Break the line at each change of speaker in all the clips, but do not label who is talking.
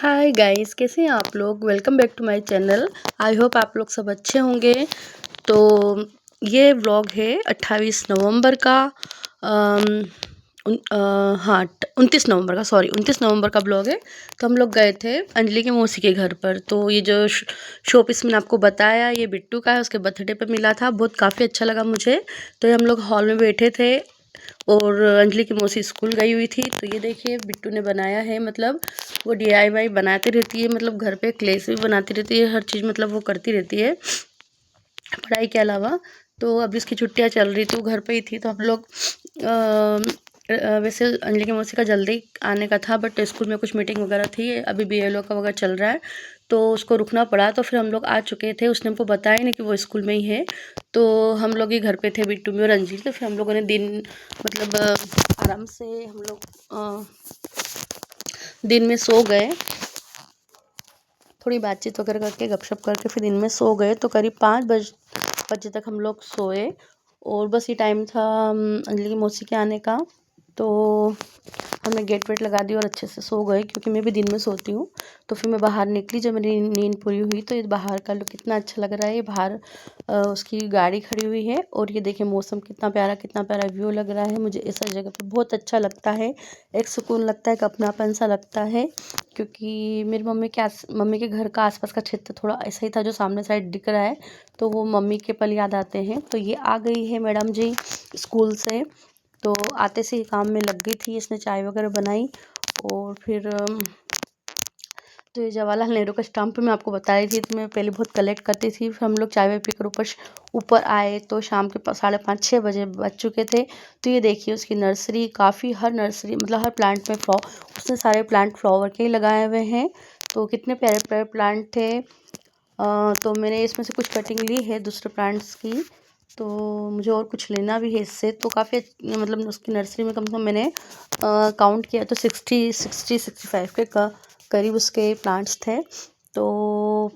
Hi guys, कैसे हैं आप लोग। Welcome back to my channel. I hope आप लोग सब अच्छे होंगे। तो ये व्लॉग है 28 नवंबर का। हाँ, 29 नवंबर का, सॉरी 29 नवंबर का ब्लॉग है। तो हम लोग गए थे अंजलि की मौसी के घर पर। तो ये जो शो पीस मैंने आपको बताया, ये बिट्टू का है, उसके बर्थडे पे मिला था। बहुत काफ़ी अच्छा लगा मुझे। तो ये हम लोग हॉल में बैठे थे और अंजलि की मौसी स्कूल गई हुई थी। तो ये देखिए बिट्टू ने बनाया है, मतलब वो DIY बनाती रहती है, मतलब घर पे क्ले से भी बनाती रहती है, हर चीज़ मतलब वो करती रहती है पढ़ाई के अलावा। तो अभी इसकी छुट्टियां चल रही थी, वो घर पे ही थी। तो हम लोग वैसे अंजलि की मौसी का जल्दी आने का था, बट स्कूल में कुछ मीटिंग वगैरह थी, अभी BLO का वगैरह चल रहा है, तो उसको रुकना पड़ा। तो फिर हम लोग आ चुके थे, उसने हमको बताया नहीं कि वो स्कूल में ही है। तो हम लोग ही घर पे थे, बिट्टू में और अंजलि। तो फिर हम लोगों ने दिन मतलब आराम से हम लोग दिन में सो गए, थोड़ी बातचीत वगैरह करके गपशप करके फिर दिन में सो गए। तो करीब 5 बजे तक हम लोग सोए और बस ये टाइम था अंजलि की मौसी के आने का। तो हमने गेट वेट लगा दी और अच्छे से सो गए, क्योंकि मैं भी दिन में सोती हूँ। तो फिर मैं बाहर निकली, जब मेरी नींद पूरी हुई तो ये बाहर का लुक कितना अच्छा लग रहा है। ये बाहर उसकी गाड़ी खड़ी हुई है और ये देखिए मौसम कितना प्यारा व्यू लग रहा है। मुझे ऐसा जगह पे बहुत अच्छा लगता है, एक सुकून लगता है, एक अपनापन सा लगता है। क्योंकि मेरी मम्मी के घर का आसपास का क्षेत्र थोड़ा ऐसा ही था, जो सामने साइड दिख रहा है, तो वो मम्मी के पल याद आते हैं। तो ये आ गई है मैडम जी स्कूल से। तो आते से ही काम में लग गई थी, इसने चाय वगैरह बनाई और फिर तो ये जवाहरलाल नेहरू का स्टाम्प मैं आपको बता रही थी। तो मैं पहले बहुत कलेक्ट करती थी, फिर हम लोग चाय वाय पीकर ऊपर आए तो शाम के 5:30-6 बजे बज चुके थे। तो ये देखिए उसकी नर्सरी, काफ़ी हर नर्सरी मतलब हर प्लांट में उसने सारे प्लांट फ्लावर के ही लगाए हुए हैं। तो कितने प्यारे प्यारे प्लांट थे। तो मैंने इसमें से कुछ कटिंग ली है दूसरे प्लांट्स की। तो मुझे और कुछ लेना भी है इससे। तो काफ़ी मतलब उसकी नर्सरी में कम से कम मैंने काउंट किया तो 65 के करीब उसके प्लांट्स थे। तो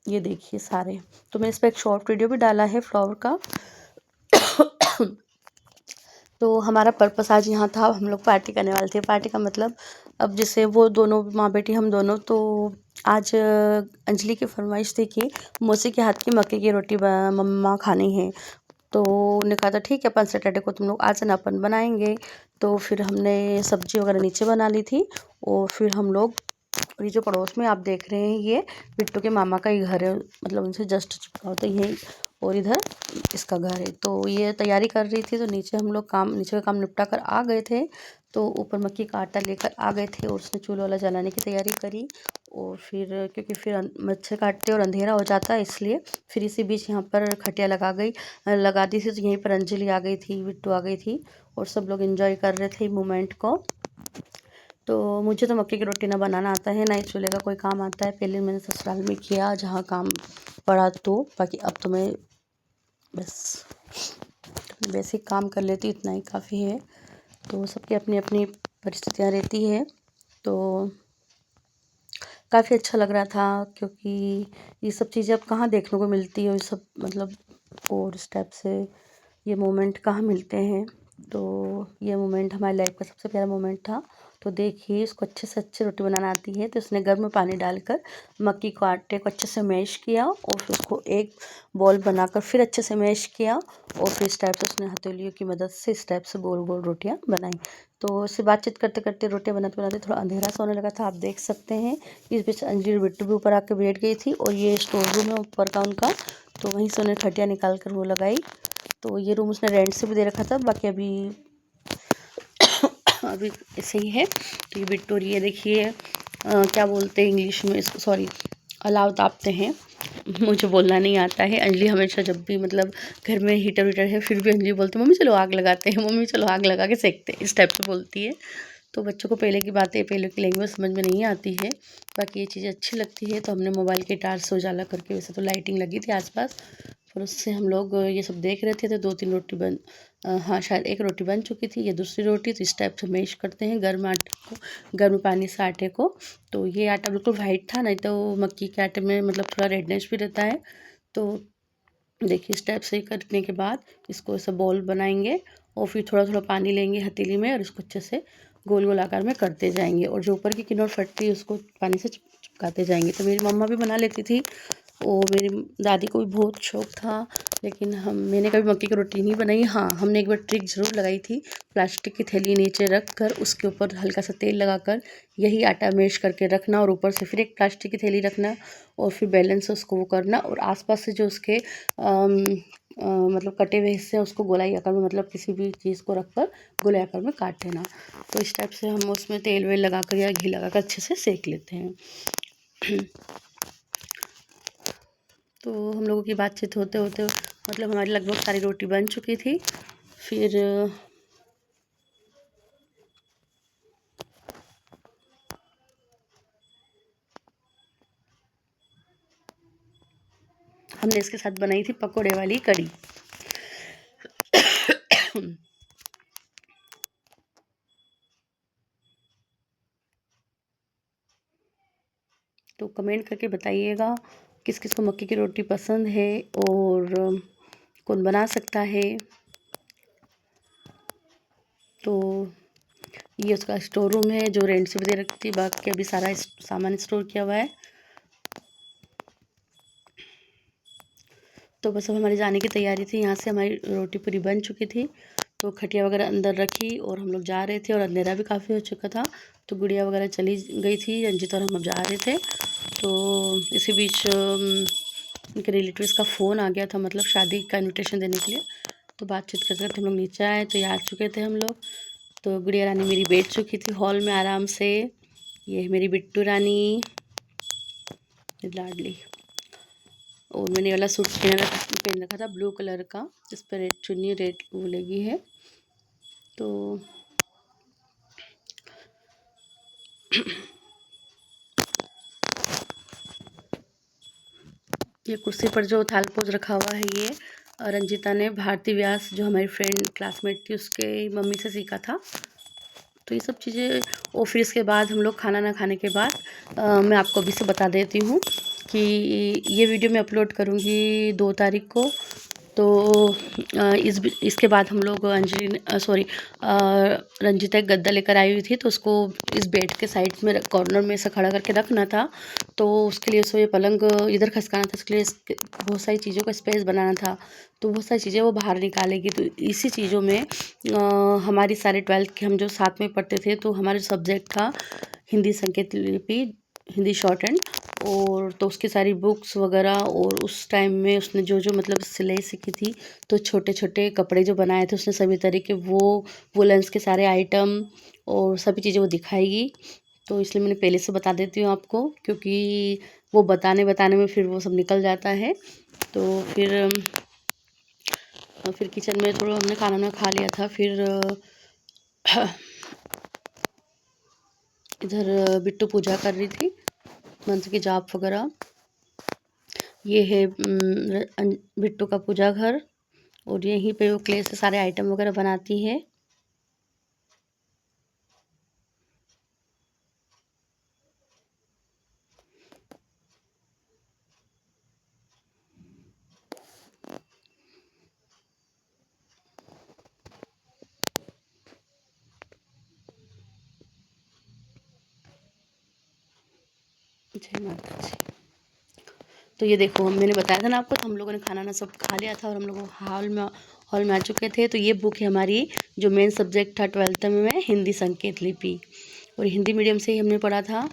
ये देखिए सारे। तो मैंने इस पर एक शॉर्ट वीडियो भी डाला है फ्लावर का। तो हमारा पर्पस आज यहाँ था, हम लोग पार्टी करने वाले थे। पार्टी का मतलब अब जैसे वो दोनों माँ बेटी हम दोनों, तो आज अंजलि की फरमाइश थी कि मौसी के हाथ की मक्के की रोटी मम्मा खानी है। तो उन्होंने कहा था ठीक है, अपन सैटरडे को तुम लोग आ जाना, अपन बनाएंगे। तो फिर हमने सब्जी वगैरह नीचे बना ली थी और फिर हम लोग, और ये जो पड़ोस में आप देख रहे हैं ये बिट्टू के मामा का ही घर है, मतलब उनसे जस्ट चिपका होता है यही, और इधर इसका घर है। तो ये तैयारी कर रही थी, तो नीचे का काम निपटा कर आ गए थे। तो ऊपर मक्की का आटा लेकर आ गए थे और उसने चूल्हा वाला जलाने की तैयारी करी। और फिर क्योंकि फिर मच्छर काटते और अंधेरा हो जाता है, इसलिए फिर इसी बीच यहाँ पर खटिया लगा दी थी। तो यहीं पर अंजलि आ गई थी, बिट्टू आ गई थी और सब लोग एंजॉय कर रहे थे मोमेंट को। तो मुझे तो मक्के की रोटी ना बनाना आता है, ना ही चूल्हे का कोई काम आता है। पहले मैंने ससुराल में किया जहाँ काम पड़ा, तो बाकी अब तो मैं बस बेसिक काम कर लेती, इतना ही काफ़ी है। तो सबकी अपनी अपनी परिस्थितियाँ रहती है। तो काफ़ी अच्छा लग रहा था, क्योंकि ये सब चीज़ें अब कहाँ देखने को मिलती है, ये सब मतलब और इस टाइप से ये मोमेंट कहाँ मिलते हैं। तो ये मोमेंट हमारी लाइफ का सबसे प्यारा मोमेंट था। तो देखिए इसको अच्छे से अच्छी रोटी बनाना आती है। तो उसने गर्म पानी डालकर मक्की को आटे को अच्छे से मैश किया और फिर उसको एक बॉल बनाकर फिर अच्छे से मैश किया और फिर इस टाइप से उसने हथेलियों की मदद से इस टाइप से गोल गोल रोटियां बनाई। तो उससे बातचीत करते करते रोटियां बनाते बनाते थोड़ा अंधेरा सा होने लगा था, आप देख सकते हैं। इस बीच अंजलि बिट्टू भी ऊपर आकर बैठ गई थी और ये स्टोर रूम है ऊपर का उनका, तो वहीं से उन्हें खटिया निकाल कर वो लगाई। तो ये रूम उसने रेंट से भी दे रखा था, बाकी अभी अभी ऐसे ही है। तो ये बिट्टू, ये देखिए क्या बोलते हैं इंग्लिश में इसको, सॉरी, अलाव तापते हैं, मुझे बोलना नहीं आता है। अंजलि हमेशा जब भी मतलब घर में हीटर वीटर है, फिर भी अंजलि बोलती है मम्मी चलो आग लगाते हैं, मम्मी चलो आग लगा के सेकते हैं, इस टाइप से बोलती है। तो बच्चों को पहले की बातें, पहले की लैंग्वेज समझ में नहीं आती है, बाकी ये चीज़ें अच्छी लगती है। तो हमने मोबाइल के टार्च से उजाला करके, वैसे तो लाइटिंग लगी थी आसपास, फिर उससे हम लोग ये सब देख रहे थे। तो 2-3 रोटी हाँ शायद एक रोटी बन चुकी थी, ये दूसरी रोटी। तो इस टाइप से मैश करते हैं गर्म आटे को, गर्म पानी से आटे को। तो ये आटा बिल्कुल वाइट था, नहीं तो मक्की के आटे में मतलब थोड़ा रेडनेस भी रहता है। तो देखिए इस टाइप से करने के बाद इसको ऐसा बॉल बनाएंगे और फिर थोड़ा थोड़ा पानी लेंगे हथेली में और इसको अच्छे से गोल गोल आकार में करते जाएंगे और जो ऊपर की किनार फटती है उसको पानी से चिपकाते जाएंगे। तो मेरी मम्मा भी बना लेती थी और मेरी दादी को भी बहुत शौक था, लेकिन मैंने कभी मक्की की रोटी नहीं बनाई। हाँ, हमने एक बार ट्रिक ज़रूर लगाई थी, प्लास्टिक की थैली नीचे रख कर उसके ऊपर हल्का सा तेल लगाकर यही आटा मैश करके रखना और ऊपर से फिर एक प्लास्टिक की थैली रखना और फिर बैलेंस से उसको वो करना और आसपास से जो उसके मतलब कटे हुए हिस्से हैं उसको गोलाई आकार में, मतलब किसी भी चीज़ को रखकर गोलाई आकार में काट लेना। तो इस टाइप से हम उसमें तेल वेल लगाकर या घी लगाकर अच्छे से सेक लेते हैं। तो हम लोगों की बातचीत होते होते मतलब हमारी लगभग सारी रोटी बन चुकी थी। फिर हमने इसके साथ बनाई थी पकोड़े वाली कड़ी। तो कमेंट करके बताइएगा किस किस को मक्की की रोटी पसंद है और कौन बना सकता है। तो ये उसका स्टोर रूम है जो रेंट से भी दे रखी थी, बाकी अभी सारा सामान स्टोर किया हुआ है। तो बस अब हमारी जाने की तैयारी थी। यहाँ से हमारी रोटी पूरी बन चुकी थी, तो खटिया वगैरह अंदर रखी और हम लोग जा रहे थे और अंधेरा भी काफ़ी हो चुका था। तो गुड़िया वगैरह चली गई थी, रंजित और हम अब जा रहे थे। तो इसी बीच उनके रिलेटिव्स का फ़ोन आ गया था, मतलब शादी का इन्विटेशन देने के लिए। तो बातचीत करते करते हम लोग नीचे आए, तो ये आ चुके थे हम लोग। तो गुड़िया रानी मेरी बैठ चुकी थी हॉल में आराम से। ये है मेरी बिट्टू रानी लाडली। और मैंने वाला सूट पहन रखा था ब्लू कलर का, जिस पर रेड चुन्नी रेड वो लगी है। तो ये कुर्सी पर जो थाल पोज रखा हुआ है ये रंजिता ने भारती व्यास जो हमारी फ्रेंड क्लासमेट थी उसके मम्मी से सीखा था। तो ये सब चीज़ें, और फिर इसके बाद हम लोग खाना ना खाने के बाद मैं आपको अभी से बता देती हूँ कि ये वीडियो मैं अपलोड करूँगी 2 तारीख को। तो इसके बाद हम लोग रंजिता एक गद्दा लेकर आई हुई थी, तो उसको इस बेड के साइड में कॉर्नर में से खड़ा करके रखना था। तो उसके लिए उसको ये पलंग इधर खसकाना था, उसके लिए बहुत सारी चीज़ों का स्पेस बनाना था। तो बहुत सारी चीज़ें वो बाहर निकालेगी। तो इसी चीज़ों में हमारी सारे 12th के हम जो साथ में पढ़ते थे, तो हमारे सब्जेक्ट था हिंदी संकेत लिपि, हिंदी शॉर्ट हैंड। और तो उसकी सारी बुक्स वगैरह, और उस टाइम में उसने जो जो मतलब सिलाई सीखी थी, तो छोटे छोटे कपड़े जो बनाए थे उसने सभी तरह के, वो वुलन्स के सारे आइटम और सभी चीज़ें वो दिखाएगी। तो इसलिए मैंने पहले से बता देती हूँ आपको, क्योंकि वो बताने बताने में फिर वो सब निकल जाता है। तो फिर किचन में थोड़ा हमने खाना ना खा लिया था। फिर इधर बिट्टू पूजा कर रही थी, मंत्र की जाप वगैरह। ये है बिट्टू का पूजा घर, और यहीं पे वो क्ले से सारे आइटम वगैरह बनाती है। जय माता दी। तो ये देखो, मैंने बताया था ना आपको, तो हम लोगों ने खाना ना सब खा लिया था और हम लोग हॉल में आ चुके थे। तो ये बुक है हमारी, जो मेन सब्जेक्ट था 12th में, हिंदी संकेत लिपि, और हिंदी मीडियम से ही हमने पढ़ा था।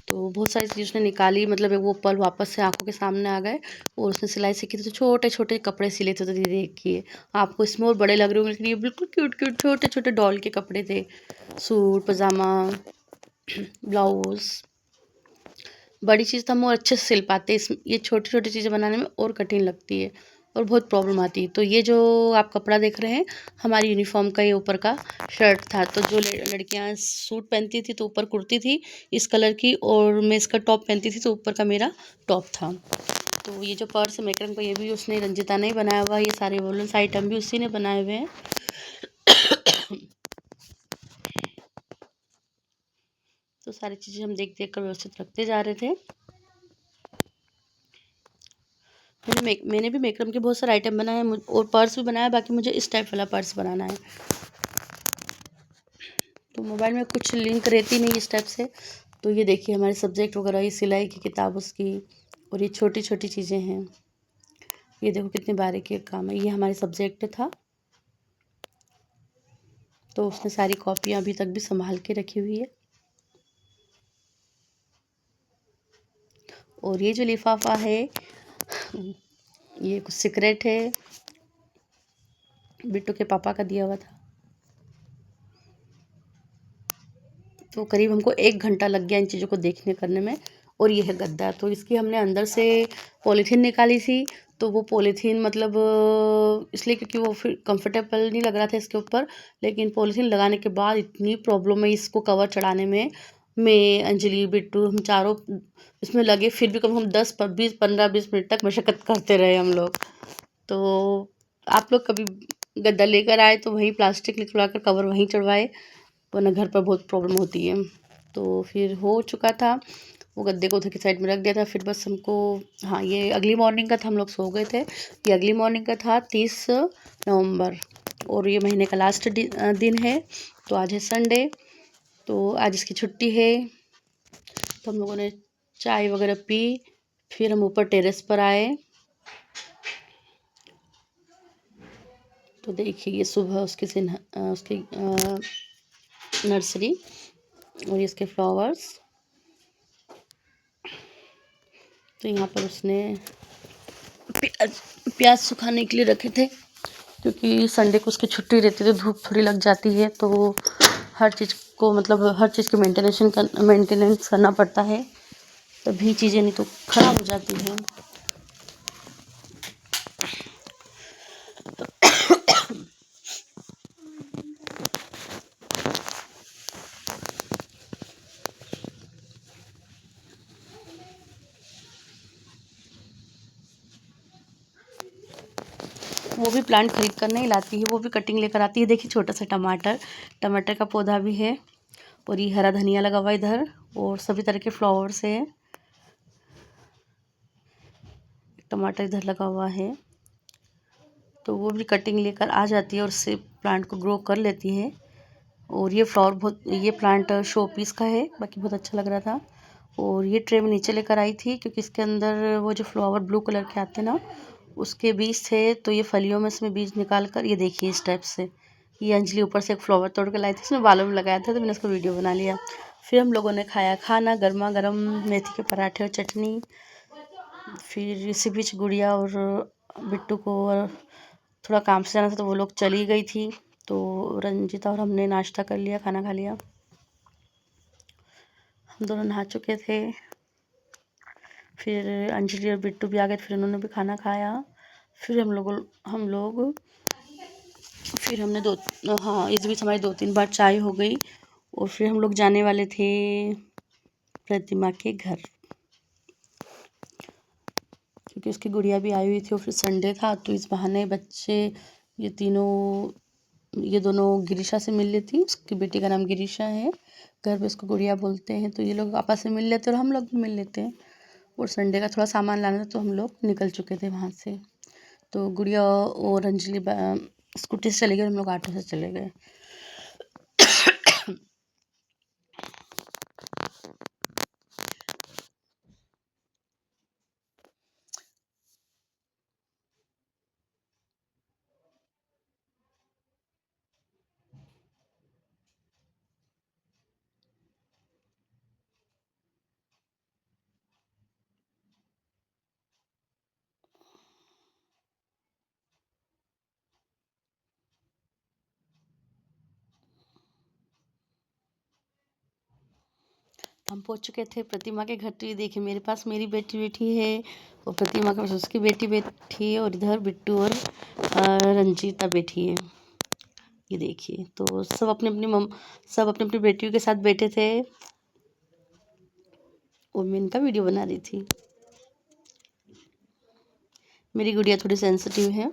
तो बहुत सारी चीज़ उसने निकाली, मतलब वो पल वापस से आंखों के सामने आ गए। और उसने सिलाई सीखी थी, तो छोटे छोटे कपड़े सिले थे। तो दीदी देखिए, आपको इसमें और बड़े लग रहे होंगे, लेकिन ये बिल्कुल क्यूट क्यूट छोटे छोटे डॉल के कपड़े थे। सूट पजामा ब्लाउज़, बड़ी चीज़ तो हम और अच्छे से सिल पाते, इस ये छोटी छोटी चीज़ें बनाने में और कठिन लगती है और बहुत प्रॉब्लम आती है। तो ये जो आप कपड़ा देख रहे हैं, हमारी यूनिफॉर्म का ये ऊपर का शर्ट था। तो जो लड़कियां सूट पहनती थी तो ऊपर कुर्ती थी इस कलर की, और मैं इसका टॉप पहनती थी तो ऊपर का मेरा टॉप था। तो ये जो पर्स है मेकरम का, ये भी उसने, रंजिता ने ही बनाया हुआ। ये सारे वोलेंस आइटम भी उसी ने बनाए हुए हैं। तो सारी चीज़ें हम देख देख कर व्यवस्थित रखते जा रहे थे। मैंने भी मेकरम के बहुत सारे आइटम बनाए हैं, और पर्स भी बनाया। बाकी मुझे इस टाइप वाला पर्स बनाना है। तो मोबाइल में कुछ लिंक रहती नहीं इस टाइप से। तो ये देखिए हमारे सब्जेक्ट वगैरह, ये सिलाई की किताब उसकी, और ये छोटी छोटी चीज़ें हैं। ये देखो कितनी बारीकी का काम है। ये हमारे सब्जेक्ट था, तो उसने सारी कॉपियाँ अभी तक भी संभाल के रखी हुई है। और ये जो लिफाफा है ये कुछ सीक्रेट है, बिट्टू के पापा का दिया हुआ था। तो करीब हमको 1 घंटा लग गया इन चीज़ों को देखने करने में। और ये है गद्दा, तो इसकी हमने अंदर से पॉलीथीन निकाली थी। तो वो पॉलीथीन मतलब इसलिए क्योंकि वो फिर कंफर्टेबल नहीं लग रहा था इसके ऊपर। लेकिन पॉलीथीन लगाने के बाद इतनी प्रॉब्लम है इसको कवर चढ़ाने में। मैं, अंजलि, बिट्टू, हम चारों इसमें लगे, फिर भी कम हम 10-15-20 मिनट तक मशक्क़त करते रहे हम लोग। तो आप लोग कभी गद्दा लेकर आए तो वहीं प्लास्टिक निकलवा कर कवर वहीं चढ़वाए, वरना घर पर बहुत प्रॉब्लम होती है। तो फिर हो चुका था, वो गद्दे को उधर की साइड में रख दिया था। फिर बस हमको, हाँ ये अगली मॉर्निंग का था, हम लोग सो गए थे। ये अगली मॉर्निंग का था 30 नवंबर, और ये महीने का लास्ट दिन है। तो आज है संडे, तो आज इसकी छुट्टी है। तो हम लोगों ने चाय वगैरह पी, फिर हम ऊपर टेरेस पर आए। तो देखिए ये सुबह उसकी नर्सरी, और इसके फ्लावर्स। तो यहाँ पर उसने प्याज सुखाने के लिए रखे थे, क्योंकि संडे को उसकी छुट्टी रहती है तो धूप थोड़ी लग जाती है। तो हर चीज़ को मतलब हर चीज़ की मेंटेनेंस करना पड़ता है, तभी चीज़ें नहीं तो ख़राब हो जाती हैं। वो भी प्लांट खरीद कर नहीं लाती है, वो भी कटिंग लेकर आती है। देखिए छोटा सा टमाटर का पौधा भी है, और ये हरा धनिया लगा हुआ इधर, और सभी तरह के फ्लावर्स है। टमाटर इधर लगा हुआ है, तो वो भी कटिंग लेकर आ जाती है और उससे प्लांट को ग्रो कर लेती है। और ये प्लांट शो पीस का है, बाकी बहुत अच्छा लग रहा था। और ये ट्रे में नीचे लेकर आई थी, क्योंकि इसके अंदर वो जो फ्लावर ब्लू कलर के आते हैं ना, उसके बीज थे। तो ये फलियों में इसमें बीज निकाल कर, ये देखिए इस टाइप से, ये अंजलि ऊपर से एक फ्लावर तोड़ के लाई थी, इसमें बालों में लगाया था, तो मैंने उसको वीडियो बना लिया। फिर हम लोगों ने खाया खाना, गर्मा गर्म मेथी के पराठे और चटनी। फिर इसी बीच गुड़िया और बिट्टू को थोड़ा काम से जाना था, तो वो लोग चली गई थी। तो रंजिता और हमने नाश्ता कर लिया, खाना खा लिया। हम दोनों नहा चुके थे। फिर अंजलि और बिट्टू भी आ गए, फिर उन्होंने भी खाना खाया। फिर हम लोग फिर हमने हाँ इस बीच हमारी 2-3 बार चाय हो गई। और फिर हम लोग जाने वाले थे प्रतिमा के घर, क्योंकि उसकी गुड़िया भी आई हुई थी, और फिर संडे था, तो इस बहाने बच्चे ये दोनों गिरीशा से मिल लेती। उसकी बेटी का नाम गिरीशा है, घर पे उसको गुड़िया बोलते हैं। तो ये लोग आपस में मिल लेते और हम लोग भी मिल लेते हैं। और संडे का थोड़ा सामान लाना था, तो हम लोग निकल चुके थे वहाँ से। तो गुड़िया और अंजलि स्कूटी से चले गए, हम लोग ऑटो से चले गए। हम पहुंच चुके थे प्रतिमा के घर। तो ये देखिए मेरे पास मेरी बेटी बैठी है, और प्रतिमा के पास उसकी बेटी बैठी है, और इधर बिट्टू और रंजीता बैठी है। ये देखिए, तो सब अपनी अपनी बेटियों के साथ बैठे थे, और मैं इनका वीडियो बना रही थी। मेरी गुड़िया थोड़ी सेंसिटिव है।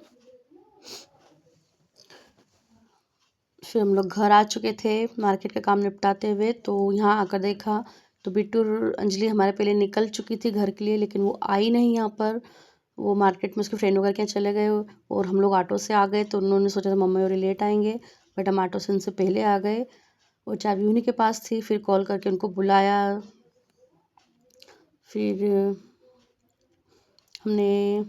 फिर हम लोग घर आ चुके थे मार्केट का काम निपटाते हुए। तो यहाँ आकर देखा तो बिट्टू और अंजलि हमारे पहले निकल चुकी थी घर के लिए, लेकिन वो आई नहीं यहाँ पर। वो मार्केट में उसके फ्रेंड वगैरह के यहाँ चले गए, और हम लोग ऑटो से आ गए। तो उन्होंने सोचा था मम्मी और लेट आएंगे, बट हम ऑटो से उनसे पहले आ गए। वो चाबी उन्हीं के पास थी। फिर कॉल करके उनको बुलाया, फिर हमने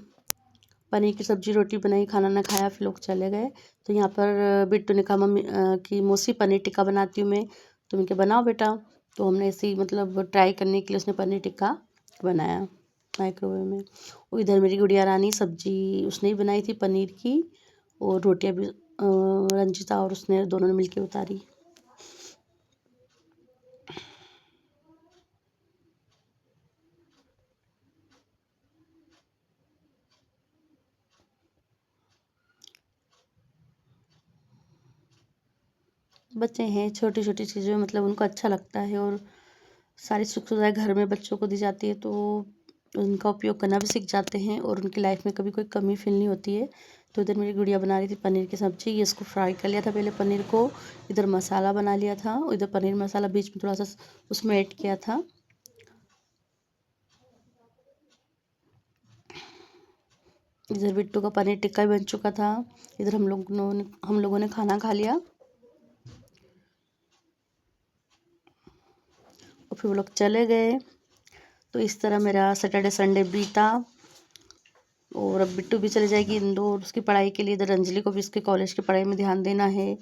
पनीर की सब्ज़ी रोटी बनाई, खाना ना खाया, फिर लोग चले गए। तो यहाँ पर बिट्टू ने कहा मम्मी कि मौसी पनीर टिक्का बनाती हूँ मैं, तुम इनके बनाओ बेटा। तो हमने ऐसे ही मतलब ट्राई करने के लिए उसने पनीर टिक्का बनाया माइक्रोवेव में। और इधर मेरी गुड़िया रानी सब्जी उसने ही बनाई थी पनीर की, और रोटियां भी रंजिता और उसने दोनों ने मिलके उतारी। बच्चे हैं, छोटी छोटी चीज़ें मतलब उनको अच्छा लगता है, और सारी सुख सुविधाएं घर में बच्चों को दी जाती है तो उनका उपयोग करना भी सीख जाते हैं, और उनकी लाइफ में कभी कोई कमी फील नहीं होती है। तो इधर मेरी गुड़िया बना रही थी पनीर की सब्ज़ी। ये इसको फ्राई कर लिया था पहले पनीर को, इधर मसाला बना लिया था, और इधर पनीर मसाला बीच में थोड़ा सा उसमें ऐड किया था। इधर बिट्टू का पनीर टिक्का भी बन चुका था। इधर हम लोगों ने खाना खा लिया, और फिर वो लोग चले गए। तो इस तरह मेरा सैटरडे संडे बीता, और अब बिट्टू भी चले जाएगी इंदौर उसकी पढ़ाई के लिए। इधर अंजलि को भी इसके कॉलेज की पढ़ाई में ध्यान देना है,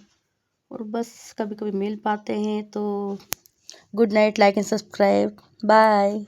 और बस कभी कभी मिल पाते हैं। तो good night, like and subscribe, bye.